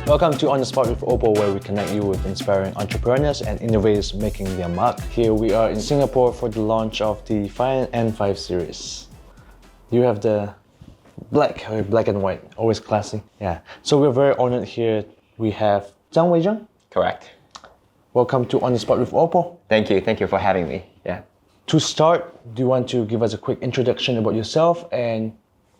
Welcome to On the Spot with OPPO, where we connect you with inspiring entrepreneurs and innovators making their mark. Here we are in Singapore for the launch of the 5 and 5 series. You have the black and white, always classy. Yeah. So we're very honored here. We have Zhang Weizeng. Correct. Welcome to On the Spot with OPPO. Thank you for having me. Yeah. To start, do you want to give us a quick introduction about yourself and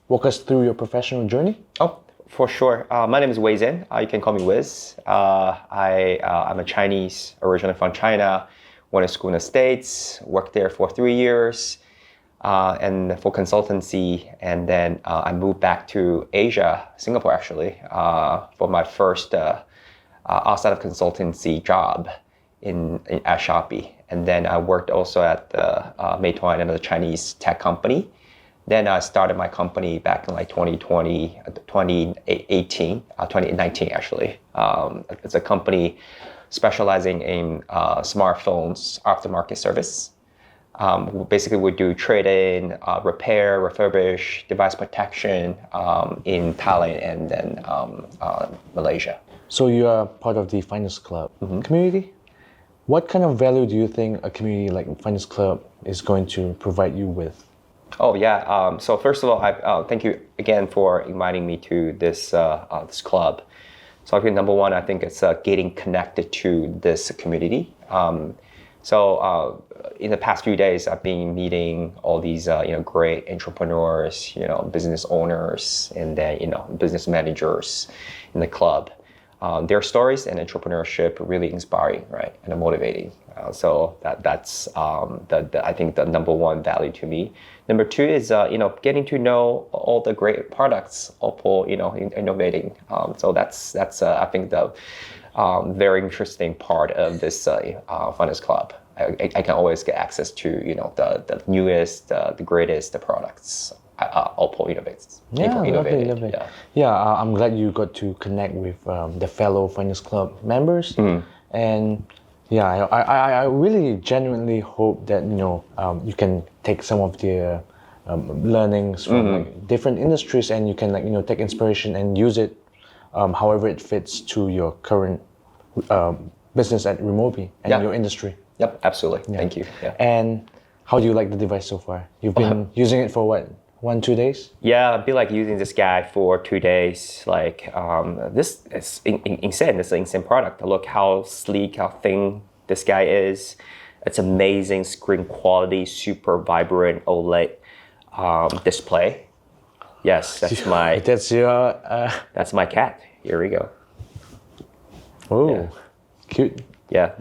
walk us through your professional journey? Oh, for sure. My name is Weizeng. You can call me Wiz. I'm a Chinese, originally from China. Went to school in the States, worked there for 3 years, and for consultancy. And then I moved back to Asia, Singapore actually, for my first outside of consultancy job at Shopee. And then I worked also at Meituan, another Chinese tech company. Then I started my company back in like 2019 actually. It's a company specializing in smartphones aftermarket service. Basically, we do trade-in, repair, refurbish, device protection in Thailand and then Malaysia. So you are part of the Finance Club community. What kind of value do you think a community like Finance Club is going to provide you with? Oh yeah. So first of all, thank you again for inviting me to this club. So I think number one, I think it's getting connected to this community. So in the past few days, I've been meeting all these great entrepreneurs, business owners, and then business managers in the club. Their stories and entrepreneurship are really inspiring, right, and motivating. So that's I think the number one value to me. Number two is getting to know all the great products OPPO innovating. So that's I think the very interesting part of this Finance Club. I can always get access to the newest, the greatest products. OPPO innovates. Lovely. Yeah, I'm glad you got to connect with the fellow Finance Club members. And yeah, I really genuinely hope that you can take some of the learnings from like different industries, and you can take inspiration and use it however it fits to your current business at Remobie and your industry. Yep, absolutely. Yeah. Thank you. Yeah. And how do you like the device so far? You've been using it for what? 1-2 days? Yeah, I've been like using this guy for 2 days. Like this is insane. It's an insane product. Look how sleek, how thin this guy is. It's amazing screen quality, super vibrant OLED display. Yes, that's my. That's your. That's my cat. Here we go. Oh, yeah. Cute. Yeah.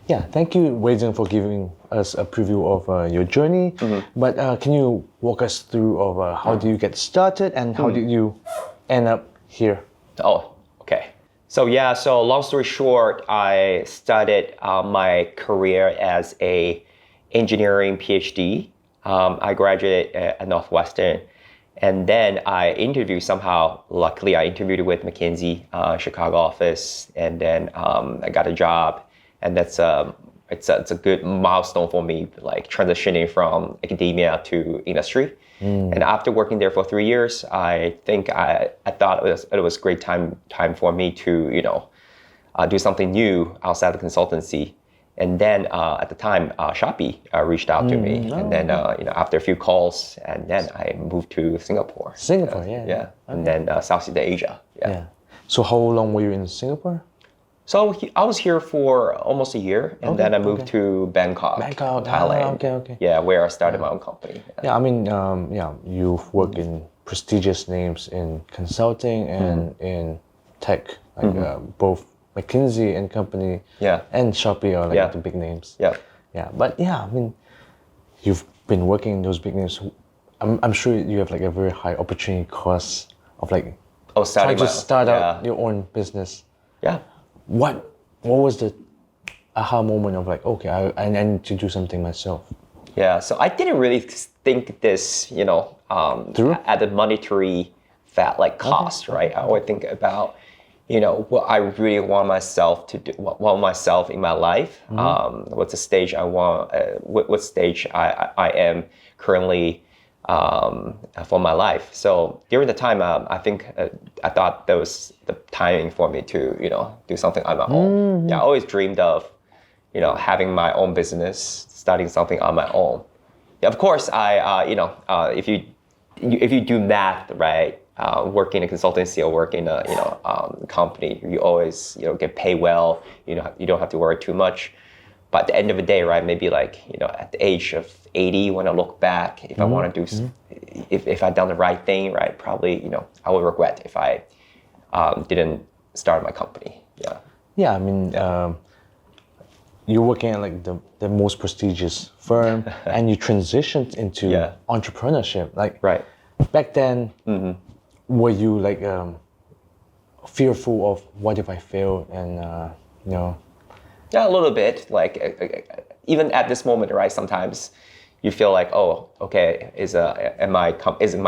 Yeah, thank you, Weizeng, for giving us a preview of your journey. But can you walk us through of how do you get started and how did you end up here? Oh, okay. So long story short, I started my career as a engineering PhD. I graduated at Northwestern, and then luckily I interviewed with McKinsey, Chicago office, and then I got a job. And that's it's a good milestone for me, like transitioning from academia to industry. And after working there for 3 years, I think I thought it was great time for me to do something new outside of consultancy. And then at the time, Shopee reached out to me, and then after a few calls, and then I moved to Singapore. Yeah. Okay. And then Southeast Asia. Yeah. So how long were you in Singapore? So I was here for almost a year, and then I moved to Bangkok, Thailand. Okay. Yeah, where I started my own company. Yeah, I mean, you've worked in prestigious names in consulting and in tech, like both McKinsey and Company and Shopee are like the big names. Yeah. But I mean, you've been working in those big names. I'm sure you have like a very high opportunity cost of like trying to start out your own business. Yeah. What was the aha moment of like, okay, I need to do something myself? Yeah, so I didn't really think this, at the monetary cost, right? I always think about, what I really want myself to do, want myself in my life. What's the stage I want, what stage I am currently for my life. So during the time, I think I thought that was the timing for me to, do something on my own. Yeah, I always dreamed of, having my own business, starting something on my own. Yeah, of course, if you do math, right, work in a consultancy or work in a, company, you always, get paid well. You don't have to worry too much. But at the end of the day, right, maybe like, at the age of 80, when I look back, if I want to do, if I'd done the right thing, right, probably, I would regret if I didn't start my company. Yeah. Yeah, I mean, you're working at like the most prestigious firm and you transitioned into entrepreneurship. Like right. Back then, were you like fearful of what if I fail and, Yeah, a little bit. Like even at this moment, right? Sometimes you feel like, oh, okay, is my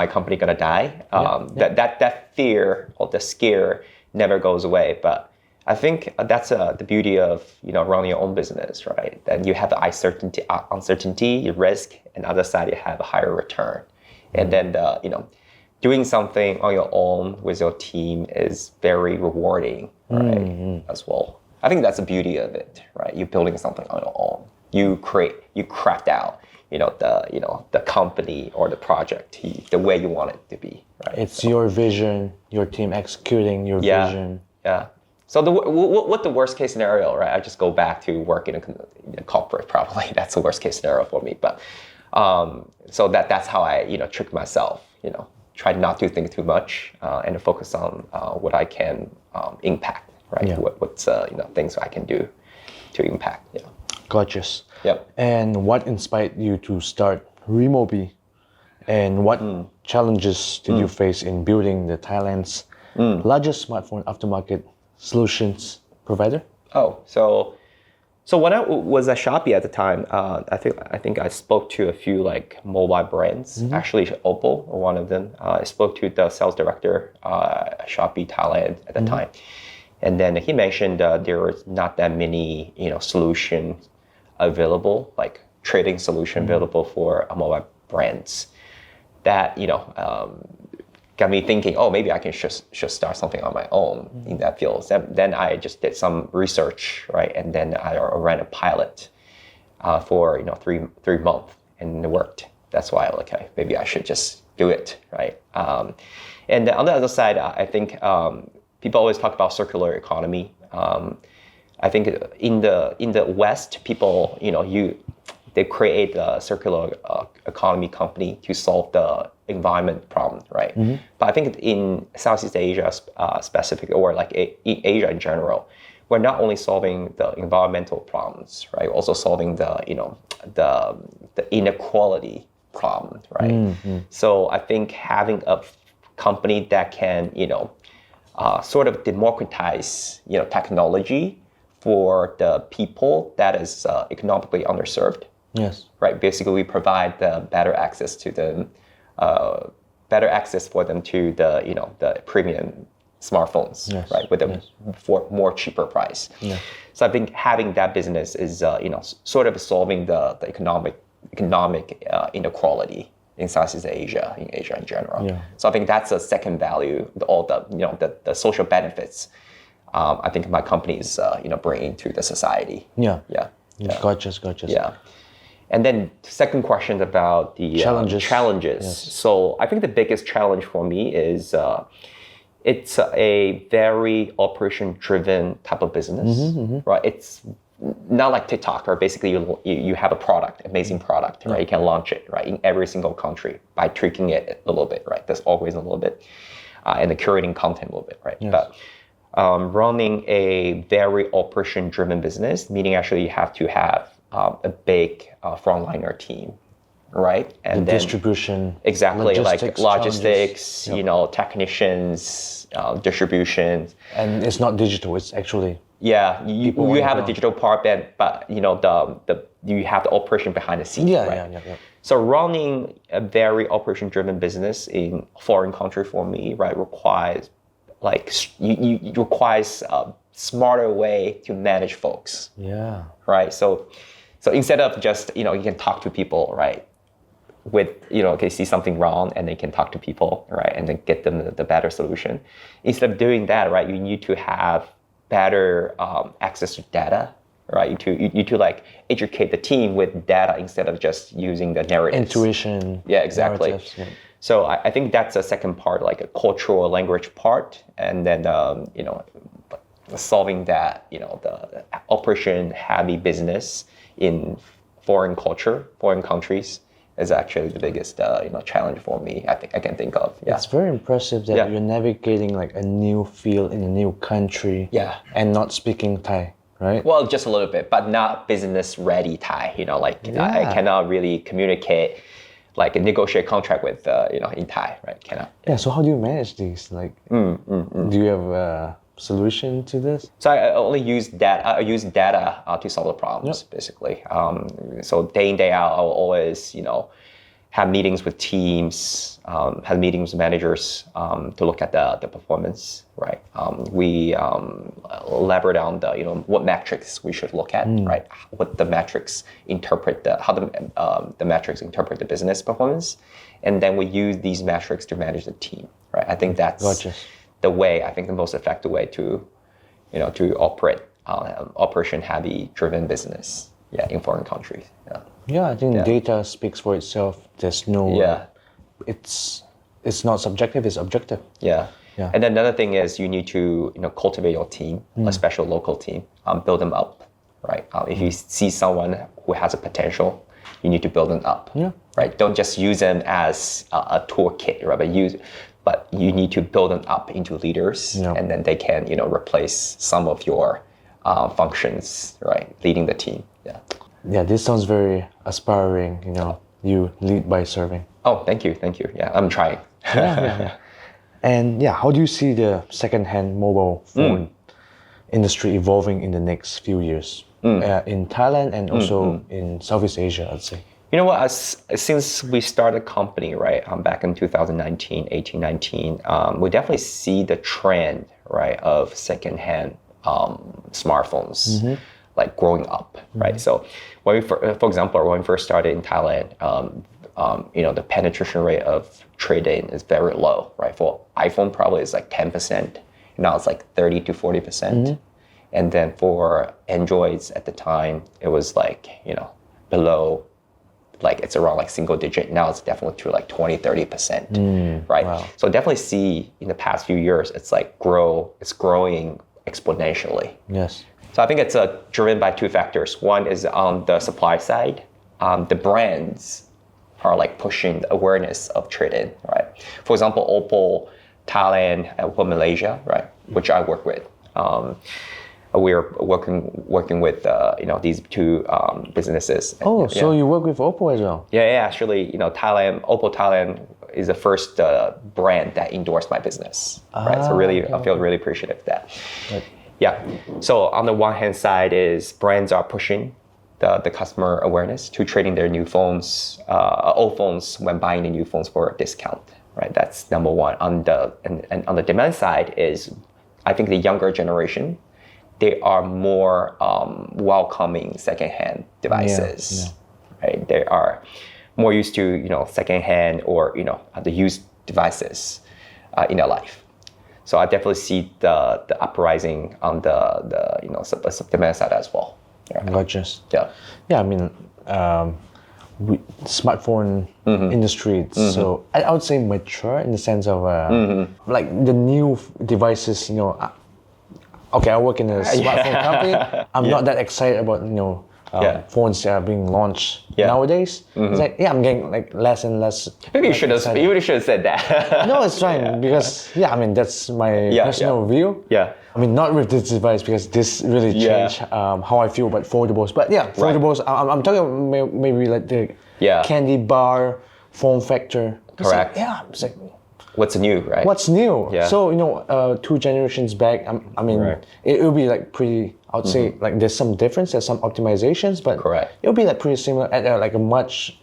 company gonna die? That fear or the scare never goes away. But I think that's the beauty of running your own business, right? Then you have the uncertainty, you risk, and other side you have a higher return, and then doing something on your own with your team is very rewarding, right? As well. I think that's the beauty of it, right? You're building something on your own. You craft out, the company or the project the way you want it to be. Right? It's your vision, your team executing your vision. Yeah. So what the worst case scenario, right? I just go back to work in a corporate. Probably that's the worst case scenario for me. But so that's how I trick myself. Try not to think too much and focus on what I can impact. Right. Yeah. What's things I can do to impact. Yeah. Gorgeous. Yep. And what inspired you to start Remobie? And what challenges did you face in building the Thailand's largest smartphone aftermarket solutions provider? Oh, so when I was at Shopee at the time, I think I spoke to a few like mobile brands. Actually, OPPO, one of them. I spoke to the sales director at Shopee Thailand at the time. And then he mentioned there was not that many, solutions available, like trading solution available for mobile brands. That got me thinking, oh, maybe I can just start something on my own in that field. Then I just did some research, right, and then I ran a pilot for 3 months, and it worked. That's why I'm like, okay, maybe I should just do it, right? And on the other side, I think. People always talk about circular economy. I think in the West, people, they create a circular economy company to solve the environment problem, right? But I think in Southeast Asia specific, or like Asia in general, we're not only solving the environmental problems, right? We're also solving the inequality problem, right? So I think having a company that can, sort of democratize, technology for the people that is economically underserved. Yes. Right. Basically, we provide the better access to them, better access for them to the premium smartphones, right, with a for more cheaper price. Yeah. So I think having that business is, sort of solving the economic inequality in Southeast Asia, in Asia in general. Yeah. So I think that's a second value, all the social benefits. I think my company is, bringing to the society. Yeah. Yeah. Gotcha. Yeah. And then second question about the challenges. Yes. So I think the biggest challenge for me is it's a very operation-driven type of business, right? It's not like TikTok, where basically you have a product, amazing product, right? You can launch it, right, in every single country by tweaking it a little bit, right? There's always a little bit, and the curating content a little bit, right? Yes. But running a very operation-driven business, meaning actually you have to have a big frontliner team, right? And then distribution, exactly, like logistics, technicians, distribution. And it's not digital; it's actually you have a digital part, but you have the operation behind the scenes, right? Yeah. So running a very operation-driven business in a foreign country for me, right, requires a smarter way to manage folks. Yeah. Right. So instead of just you can talk to people, right, with, they see something wrong and they can talk to people, right? And then get them the better solution. Instead of doing that, right, you need to have better access to data, right? You need to like educate the team with data instead of just using the narratives. Intuition. Yeah, exactly. Yeah. So I think that's a second part, like a cultural language part. And then, solving that, the operation heavy business in foreign culture, foreign countries is actually the biggest, challenge for me. I think I can think of. Yeah. It's very impressive that you're navigating like a new field in a new country. Yeah. And not speaking Thai, right? Well, just a little bit, but not business ready Thai. I cannot really communicate, like negotiate contract with, in Thai, right? Cannot. Yeah. So how do you manage these? Like, do you have a solution to this? So I only use data. I use data to solve the problems, basically. So day in, day out, I'll always, have meetings with teams, have meetings with managers to look at the performance, right? We elaborate on the, what metrics we should look at, right? What the metrics interpret, how the metrics interpret the business performance. And then we use these metrics to manage the team, right? I think that's the way, I think the most effective way to, to operate operation heavy driven business, in foreign countries. Yeah, I think data speaks for itself. There's no, it's not subjective, it's objective. Yeah. And then another thing is you need to, cultivate your team, a special local team, build them up, right? If you see someone who has a potential, you need to build them up, right? Don't just use them as a toolkit, right? But you need to build them up into leaders, and then they can, replace some of your functions, right? Leading the team. Yeah, this sounds very aspiring. You lead by serving. Oh, thank you. Yeah, I'm trying. And how do you see the second-hand mobile phone industry evolving in the next few years in Thailand and also in Southeast Asia, I'd say? You know what, since we started the company, right, back in 2019, 18, 19, we definitely see the trend, right, of secondhand smartphones, like growing up, right? So when for example, when we first started in Thailand, the penetration rate of trade-in is very low, right? For iPhone, probably it's like 10%. Now it's like 30 to 40%. And then for Androids at the time, it was like, below, like it's around like single digit. Now it's definitely to like 20, 30%, right? Wow. So definitely see in the past few years, it's growing exponentially. Yes. So I think it's driven by two factors. One is on the supply side. The brands are like pushing the awareness of trade-in, right? For example, OPPO Thailand, OPPO Malaysia, right? Which I work with. We're working with these two businesses. So you work with OPPO as well? Yeah, actually, OPPO Thailand is the first brand that endorsed my business, right? So really, I feel really appreciative of that. Right. Yeah. So on the one hand side is brands are pushing the customer awareness to trading their new phones, old phones when buying the new phones for a discount, right? That's number one. And on the demand side is, I think the younger generation, they are more welcoming secondhand devices, right? They are more used to, secondhand or, the used devices in their life. So I definitely see the uprising on the demand side as well. Gotcha. Yeah. Yeah, I mean, smartphone industry, so I would say mature in the sense of like the new devices, okay, I work in a smartphone company. I'm not that excited about, phones that are being launched nowadays. It's like, I'm getting like less and less. Maybe you really should have said that. No, it's fine because that's my personal view. Yeah. I mean, not with this device because this really changed how I feel about foldables. But foldables, I'm talking maybe like the candy bar form factor. Correct. It's like, what's new, right? What's new? Yeah. So, 2 generations back, I mean, it will be like pretty, I would say like there's some difference, there's some optimizations, but it'll be like pretty similar at like a much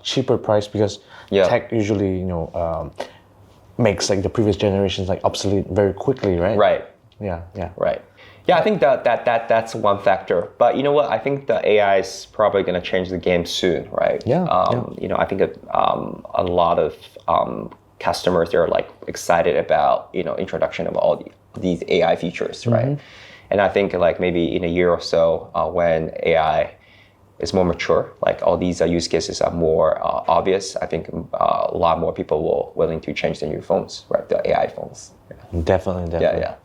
cheaper price because tech usually, makes like the previous generations like obsolete very quickly, right? Right. Yeah. Right. Yeah, I think that's one factor. But you know what? I think the AI is probably going to change the game soon, right? Yeah. You know, I think a lot of customers, they're like excited about, you know, introduction of all these AI features, right? And I think like maybe in a year or so, when AI is more mature, like all these use cases are more obvious, I think a lot more people will willing to change their new phones, right? The AI phones. Definitely. Yeah.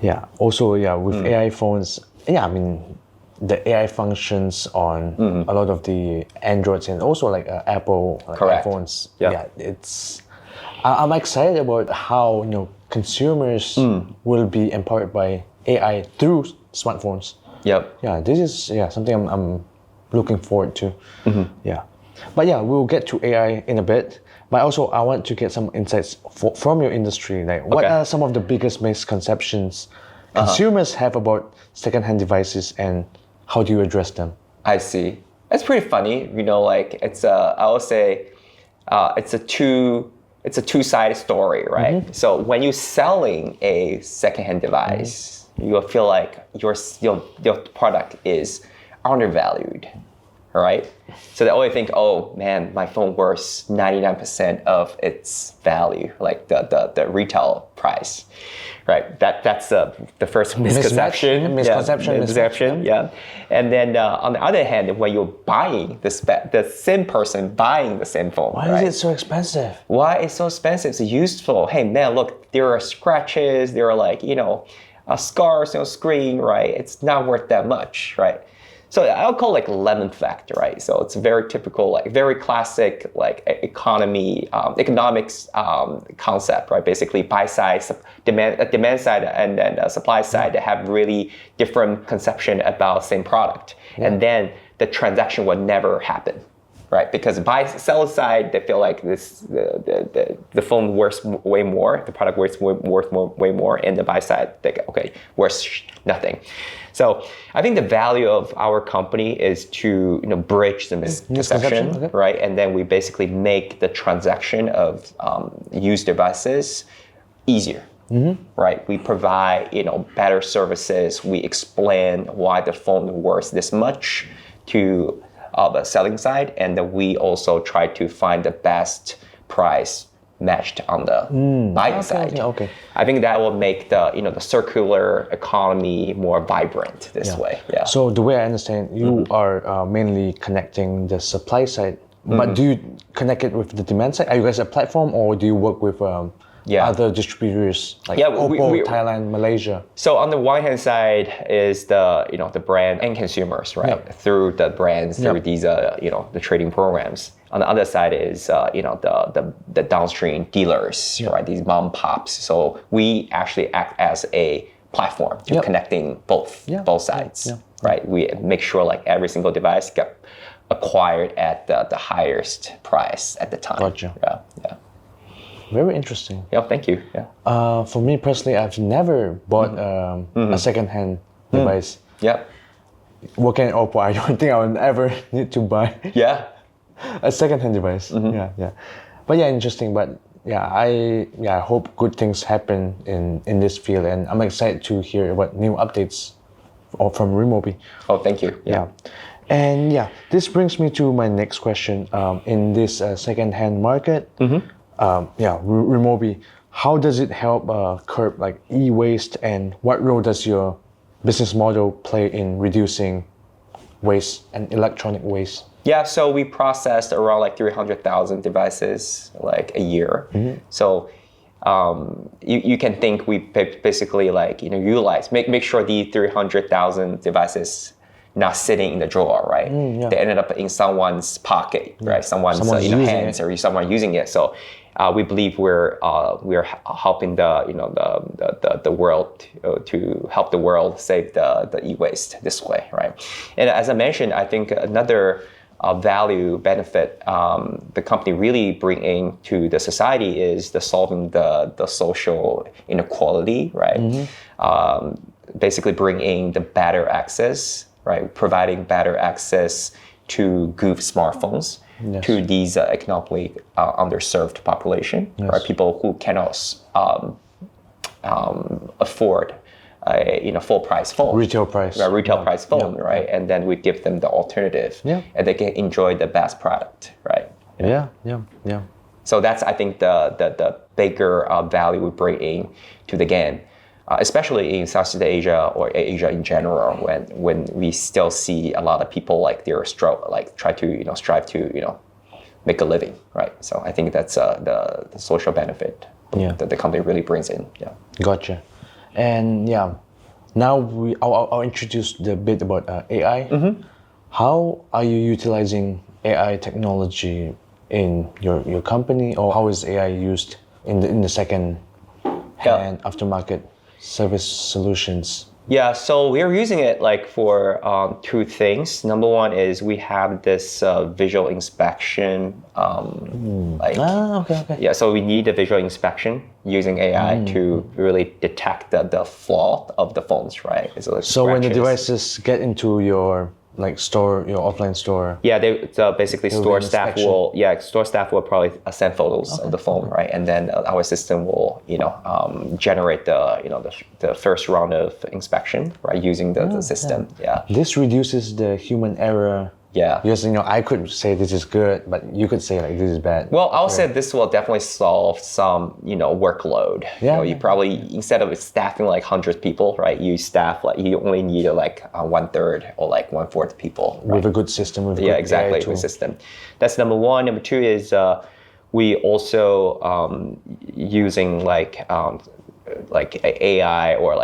Yeah. Also, yeah, with AI phones, yeah, I mean, the AI functions on a lot of the Androids and also like Apple Correct. iPhones. Yeah. Yeah, I'm excited about how, you know, consumers will be empowered by AI through smartphones. Yep. Yeah, this is something I'm looking forward to. Yeah, but yeah, we'll get to AI in a bit. But also, I want to get some insights from your industry. Like, what are some of the biggest misconceptions consumers have about secondhand devices, and how do you address them? I see. It's pretty funny, you know. Like I will say, it's a two-sided story, right? So when you're selling a secondhand device, you will feel like your product is undervalued, all right? So they always think, oh man, my phone worth 99% of its value, like the retail price, right? That's the first misconception. Yeah. And then on the other hand, when you're buying the same person buying the same phone, Why is it so expensive? Why it's so expensive? It's useful. Hey man, look, there are scratches. There are like, you know, scars on screen, right? It's not worth that much, right? So I'll call it like lemon factor, right? So it's very typical, like very classic, like economics concept, right? Basically, buy side, demand side, and then supply side that have really different conception about same product, and then the transaction will never happen, right? Because seller side, they feel like the phone worth way more, the product worth way more, and the buy side, they go, okay, worth nothing. So I think the value of our company is to bridge the misconception, right? And then we basically make the transaction of used devices easier. Right? We provide better services. We explain why the phone worth this much to the selling side, and then we also try to find the best price matched on the buying side. Okay. I think that will make the circular economy more vibrant this way. Yeah. So the way I understand, you are mainly connecting the supply side, but do you connect it with the demand side? Are you guys a platform, or do you work with other distributors like OPPO, Thailand, Malaysia? So on the one hand side is the brand and consumers, right? Through the brands, through these the trading programs. On the other side is the downstream dealers, right? These mom pops. So we actually act as a platform to connecting both sides, right? We make sure like every single device get acquired at the highest price at the time. Gotcha. Yeah. Very interesting. Yeah, thank you. Yeah. For me personally, I've never bought a second-hand device. Yeah. Working at OPPO, I don't think I would ever need to buy a second-hand device. Yeah. But yeah, interesting. But I hope good things happen in this field, and I'm excited to hear about new updates from Remobie. Oh, thank you. Yeah. And this brings me to my next question. In this second-hand market. Remobie, how does it help curb like e-waste, and what role does your business model play in reducing waste and electronic waste? Yeah, so we processed around like 300,000 devices like a year. So you can think we basically like utilize make sure the 300,000 devices not sitting in the drawer, right? They ended up in someone's pocket, right? Someone's hands or someone using it. So we believe we're helping the world to help the world save the e-waste this way, right? And as I mentioned, I think another value benefit the company really bringing to the society is the solving the social inequality, right? Basically bringing the better access, right? Providing better access to good smartphones to these economically underserved population, right? People who cannot afford full price phone, Retail price. price phone, right? And then we give them the alternative, and they can enjoy the best product, right? Yeah. So that's, I think, the bigger value we bring in to the game, especially in Southeast Asia or Asia in general, when we still see a lot of people like they're strive to make a living, right? So I think that's the social benefit that the company really brings in. Yeah. Gotcha. And now I'll introduce the bit about AI. How are you utilizing AI technology in your company, or how is AI used in the second hand aftermarket service solutions? Yeah, so we're using it like for two things. Number one is we have this visual inspection. Okay. Yeah, so we need a visual inspection using AI to really detect the flaw of the phones, right? So when the devices get into your store, your offline store. Yeah, basically store staff will probably send photos of the phone, right? And then our system will generate the first round of inspection, right, using the system. Yeah. This reduces the human error. Yeah. Because I could say this is good, but you could say like this is bad. Well, I'll say this will definitely solve some workload. Yeah. You probably, instead of staffing like 100 people, right, you only need like 1/3 or like 1/4 people. Right? With a good system. With a good exactly. AI tool. With a system. That's number one. Number two is we also using like AI or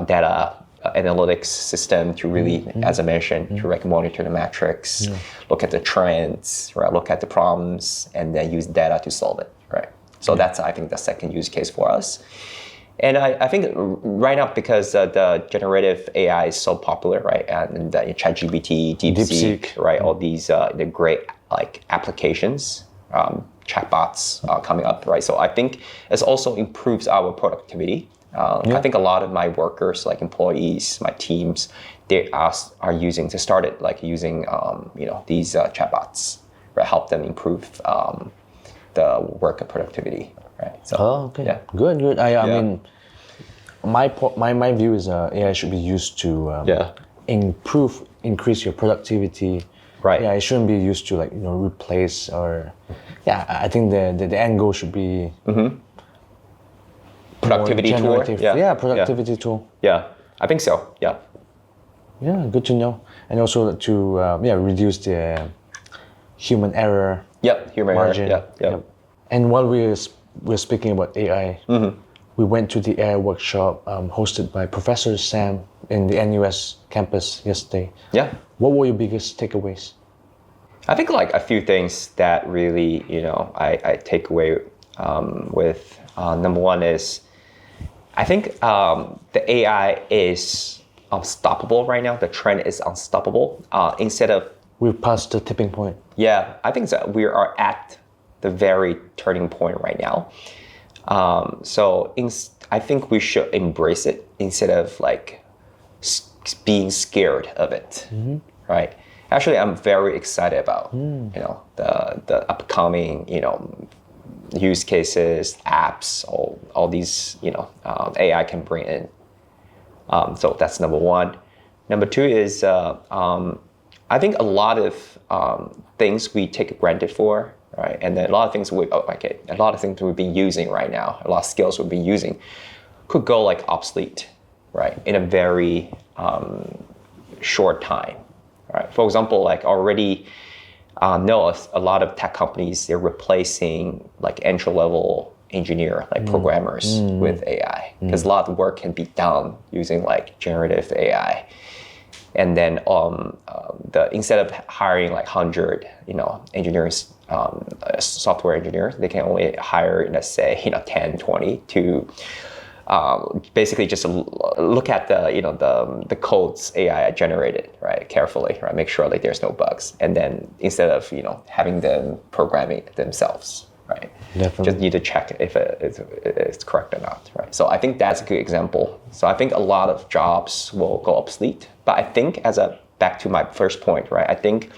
data analytics system to really, as I mentioned, to monitor the metrics, look at the trends, right? Look at the problems, and then use data to solve it, right? So that's, I think, the second use case for us. And I think right now, because the generative AI is so popular, right? And ChatGPT, DeepSeek, right? All these the great applications, chatbots coming up, right? So I think it also improves our productivity. I think a lot of my workers, like employees, my teams, they are using these chatbots, right? Help them improve the work productivity, right? So, okay. Yeah. Good. I mean, my view is AI should be used to increase your productivity. Right. Yeah, it shouldn't be used to replace or. Yeah, I think the end goal should be. Productivity tool. Productivity tool. Yeah, I think so. Yeah. Yeah, good to know. And also to reduce the human error. Human margin. Error. Yep. And while we're speaking about AI, we went to the AI workshop hosted by Professor Sam in the NUS campus yesterday. Yeah. What were your biggest takeaways? I think a few things that really I take away with number one is, I think the AI is unstoppable right now. The trend is unstoppable. We've passed the tipping point. Yeah, I think that we are at the very turning point right now. I think we should embrace it instead of being scared of it, right? Actually, I'm very excited about the upcoming use cases, apps, all these AI can bring in. So that's number one. Number two is I think a lot of things we take granted for, right? And then a lot of things we've been using right now, a lot of skills we've been using, could go obsolete, right? In a very short time, right? For example, already. Know a lot of tech companies, they're replacing entry-level engineer, programmers with AI, because a lot of work can be done using generative AI. And then instead of hiring 100 engineers, software engineers, they can only hire, let's say 10, 20 to basically just look at the codes AI generated, right, carefully, right, make sure there's no bugs, and then instead of having them programming it themselves, right, Definitely. just need to check if it's correct or not, right. So I think that's a good example. So I think a lot of jobs will go obsolete, but I think back to my first point, right, I think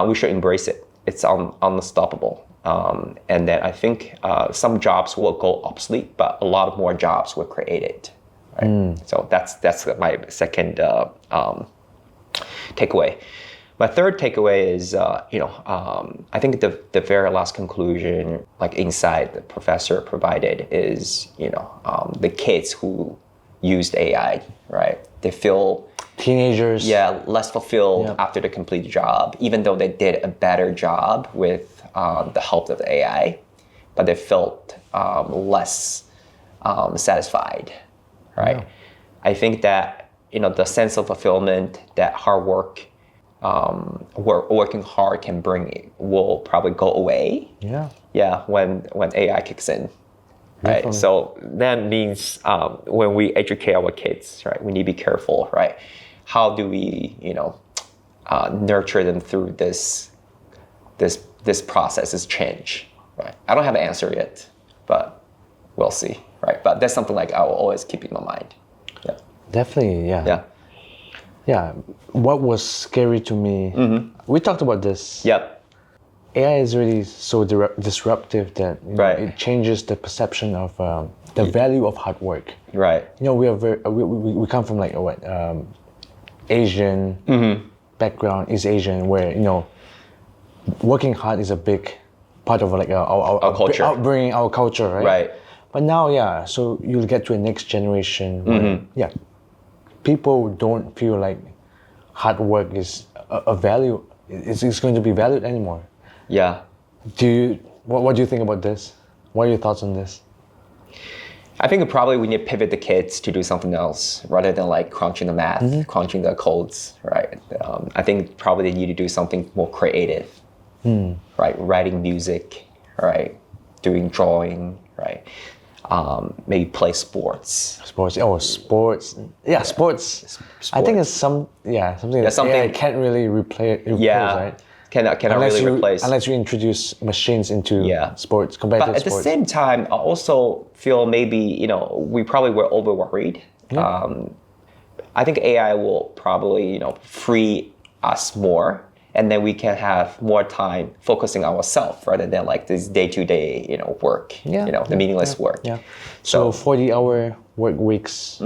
we should embrace it. It's unstoppable. And then I think some jobs will go obsolete, but a lot of more jobs were created, Right? So that's my second takeaway. My third takeaway is, I think the very last conclusion, like insight the professor provided is, the kids who used AI, right? They feel Teenagers. less fulfilled after they complete the job, even though they did a better job with the help of the AI, but they felt less satisfied, right? Yeah. I think that, the sense of fulfillment that hard work, working hard can bring will probably go away. When AI kicks in. Right. Definitely. So that means when we educate our kids, right, we need to be careful, right? How do we, nurture them through this process, this change, right? I don't have an answer yet, but we'll see, right? But that's something like I will always keep in my mind. Yeah. Definitely, yeah. Yeah. What was scary to me, we talked about this. Yep. AI is really so disruptive that it changes the perception of the value of hard work. Right. We are we come from like Asian background, East Asian, where working hard is a big part of like our culture, upbringing, our culture, right? Right. But now, so you'll get to a next generation where people don't feel like hard work is a value. It's going to be valued anymore. Yeah. What do you think about this? What are your thoughts on this? I think probably we need to pivot the kids to do something else rather than like crunching the math, crunching the codes, right? I think probably they need to do something more creative, right? Writing music, right? Doing drawing, right? Maybe play sports. Sports. Yeah, sports. I think it's something that AI can't really replace, right? Cannot really replace. Unless you introduce machines into sports, competitive sports. But at the same time, I also feel maybe, we probably were over worried. Yeah. I think AI will probably, free us more, and then we can have more time focusing on ourselves rather than like this day-to-day, work, the meaningless work. Yeah. So 40-hour work weeks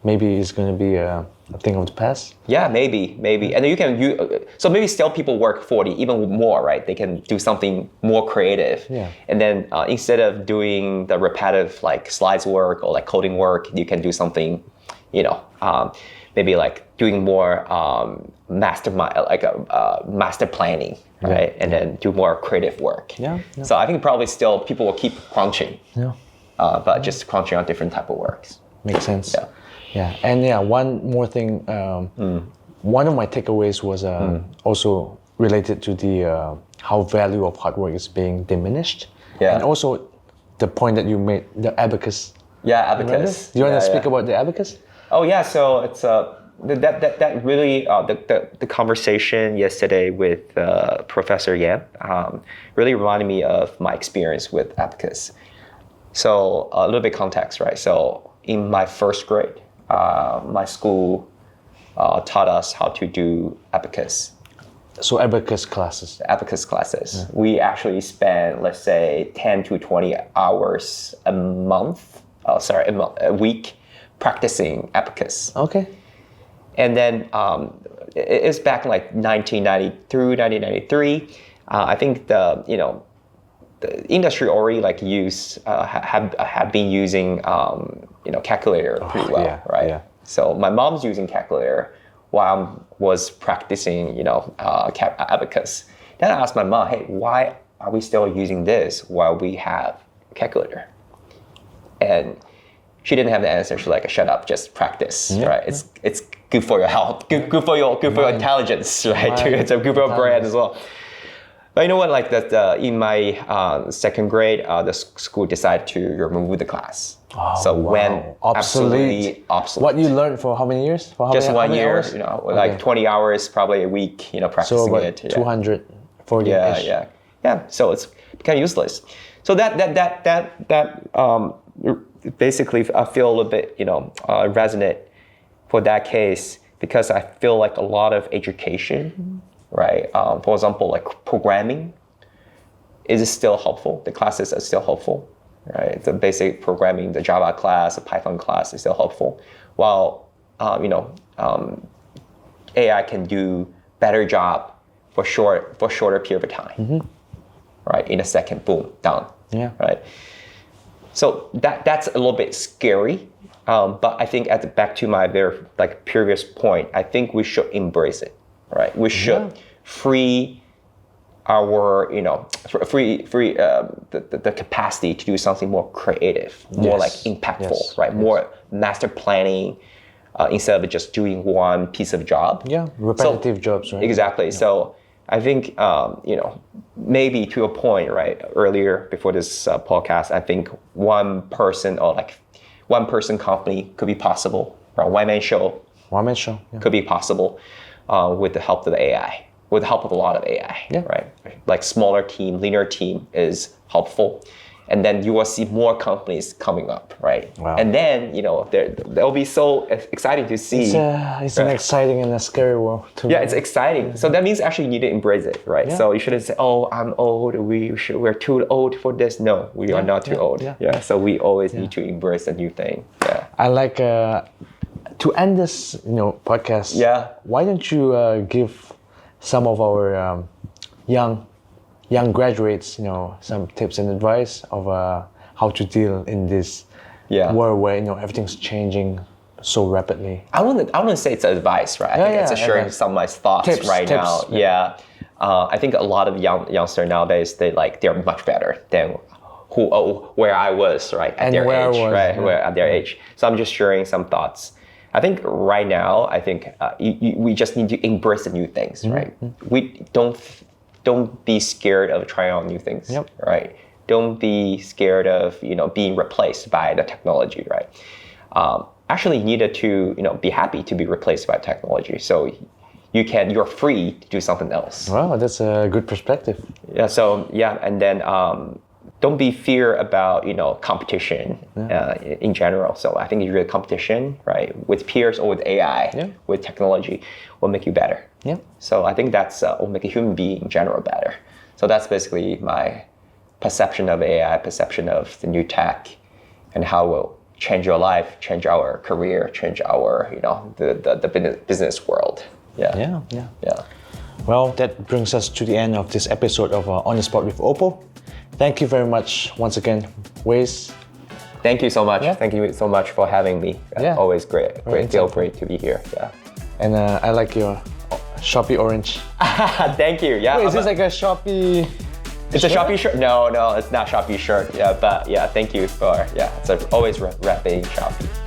maybe is going to be a thing of the past. Yeah, maybe. And then so maybe still people work 40, even more, right? They can do something more creative. Yeah. And then instead of doing the repetitive like slides work or like coding work, you can do something, maybe like doing more master planning, right? And then do more creative work. Yeah. So I think probably still people will keep crunching. Yeah. But just crunching on different type of works. Makes sense. Yeah, and one more thing. One of my takeaways was also related to the how value of hard work is being diminished. Yeah. And also the point that you made, the abacus. Yeah, abacus. You want to speak about the abacus? Oh yeah, so it's that really the conversation yesterday with Professor Yan really reminded me of my experience with abacus. So a little bit context, right? So in my first grade, my school taught us how to do abacus. So abacus classes. Abacus classes. Yeah. We actually spend, let's say, 10 to 20 hours a week practicing abacus. Okay. And then it's back in like 1993. I think the industry already like have been using calculator pretty well, right? Yeah. So my mom's using calculator while I was practicing abacus. Then I asked my mom, hey, why are we still using this while we have calculator? And she didn't have the answer. She's like, shut up, just practice, right? It's good for your health, good for your intelligence, right? It's good for your brain as well. But you know what? Like that, in my second grade, the school decided to remove the class. When absolutely obsolete. What you learned for how many years? For just 1 year. Hours? Like 20 hours, probably a week. Practicing so about it. 240. Yeah. So it's kind of useless. So that basically, I feel a little bit resonant for that case because I feel like a lot of education. Right. For example, like programming is still helpful. The classes are still helpful, right? The basic programming, the Java class, the Python class is still helpful. While AI can do better job for shorter period of time, right? In a second, boom, done. Yeah. Right. So that's a little bit scary, but I think back to my very previous point, I think we should embrace it, right? We should free our the capacity to do something more creative, more impactful, right? More master planning instead of just doing one piece of job. Yeah, repetitive jobs, right? Exactly. Yeah. So I think maybe to a point, right? Earlier before this podcast, I think one person or one person company could be possible, right? One-man show could be possible with the help of the AI. With the help of a lot of AI, right? Like smaller team, linear team is helpful. And then you will see more companies coming up, right? Wow. And then, they'll be so exciting to see. It's an exciting and a scary world too. Yeah, it's exciting. So that means actually you need to embrace it, right? Yeah. So you shouldn't say, oh, I'm old, we're too old for this. No, we are not too old. Yeah. So we always need to embrace a new thing. Yeah. I like, to end this, podcast. Yeah. Why don't you give some of our young graduates, some tips and advice of how to deal in this world where everything's changing so rapidly. I want to say it's advice, right? I think it's sharing some of my thoughts tips now. Yeah. I think a lot of youngsters nowadays they're much better than where I was, right? At their age, right? Where at their age. So I'm just sharing some thoughts. I think right now, we just need to embrace the new things, right? We don't be scared of trying out new things, right? Don't be scared of being replaced by the technology, right? Actually, you needed to be happy to be replaced by technology, so you're free to do something else. Wow, that's a good perspective. Yeah. So and then don't be fear about competition in general. So I think your competition, right, with peers or with AI, with technology, will make you better. Yeah. So I think that's will make a human being in general better. So that's basically my perception of AI, perception of the new tech, and how it will change your life, change our career, change our the business world. Yeah. Well, that brings us to the end of this episode of On the Spot with OPPO. Thank you very much once again, Weiz. Thank you so much. Yeah. Thank you so much for having me. Always great. Feel free to be here. Yeah. And I like your Shopee orange. Thank you. Yeah. Wait, is this like a Shopee? It's a Shopee shirt? No, it's not Shopee shirt. Yeah, but thank you for it's always repping Shopee.